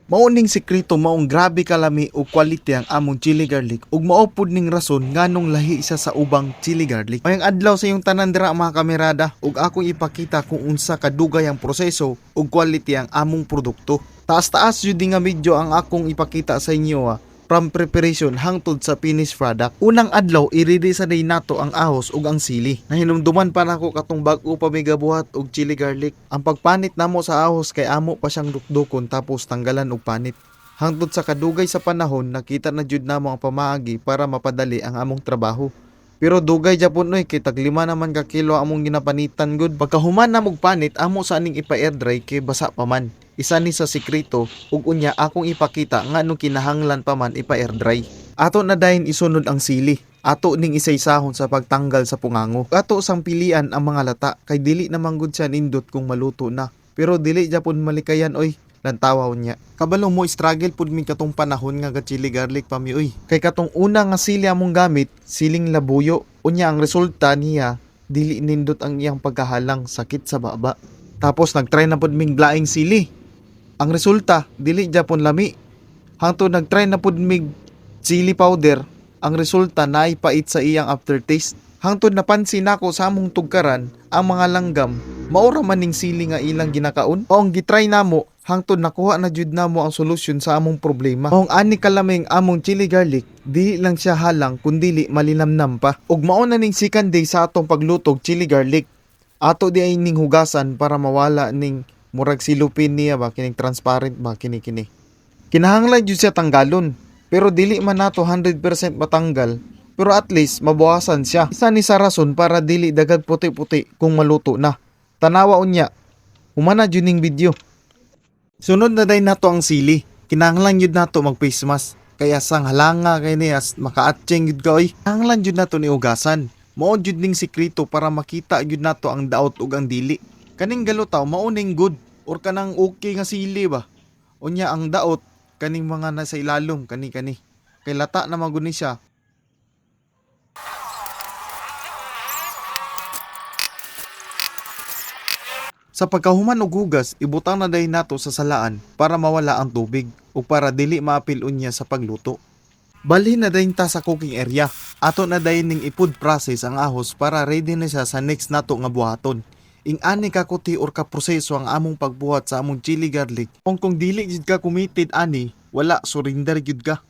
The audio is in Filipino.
Mauning sekreto maong grabe kalami o quality ang among chili garlic ug mao pud ning rason nganong lahi isa sa ubang chili garlic. Mayang adlaw sa iyong tanan dira mga kamerada ug akong ipakita kung unsa kadugay ang proseso ug quality ang among produkto. Taas-taas jud nga video ang akong ipakita sa inyo from preparation hangtod sa finished product. Unang adlaw i-ready sa day nato ang ahos ug ang sili. Nahinumduman pa nako katong bag-o pa may gabuhat og chili garlic. Ang pagpanit namo sa ahos kay amo pa siyang dukdukon tapos tanggalan og panit. Hangtod sa kadugay sa panahon nakita na jud namo ang pamaagi para mapadali ang among trabaho. Pero dugay japon oy kay tag 5 naman ka kilo among ginapanitan gud. Pagkahuman na mog panit amo sa aning ipa-air dry kay basa pa man. Isa ni sa sikreto ug unya akong ipakita nga anong kinahanglan pa man ipa-air dry. Ato na dayon isunod ang sili. Ato ning isaysahon sa pagtanggal sa pungango. Ato sang pilian ang mga lata kay dili na manggod siya nindot kung maluto na. Pero dili japon malikayan oy. Lantawaw niya. Kabalo mo struggle pud mi katong panahon nga chili garlic pa mi oy. Kay katong una nga sili among gamit, siling labuyo. Unya ang resulta niya dili nindot ang iyang pagkahalang, sakit sa baba. Tapos nagtry na pud ming blaing sili. Ang resulta dili japon lami. Hangtod nagtry na pud mig chili powder, ang resulta naay pait sa iyang aftertaste. Hangtod napansin nako sa among tugkaran ang mga langgam maura man ning sili nga ilang ginakaon. O ang gitry namo hangtod nakuha na jud namo ang solusyon sa among problema. O ang ani kalaming among chili garlic dili lang siya halang kundili malinamnam pa. Ug mao na ning second day sa atong paglutog chili garlic. Ato di ay ning hugasan para mawala ning murag silupin niya ba kining transparent ba kini. Kinahanglan jud siya tanggalon. Pero dili man nato 100% matanggal. Pero at least mabawasan siya. Isa ni sa rason para dili dagag puti-puti kung maluto na. Tanawa unya. Humana jud ning video. Sunod na day nato ang sili. Kinahanglan jud nato mag face mask. Kaya sang halanga kay ni as makaatcheng jud ka oy. Kinahanglan jud nato ni ugasan. Mao jud ning sikreto para makita jud nato ang daot ug ang dili. Kaning galutaw mao ning good or kanang okay nga sili ba. Unya ang daot kaning mga nasa ilalom kani. Kay lata na magud ni siya. Sa pagkahuman og hugas, ibutang na dayon nato sa salaan para mawala ang tubig o para dili maapil unya sa pagluto. Balhin na dayon ta sa cooking area. Ato na dayon ning i-food process ang ahos para ready na siya sa next nato nga buhaton. Ing ani ka kuti or ka proseso ang among pagbuhat sa among chili garlic. Kung dili jud ka committed ani, wala surrender jud ka.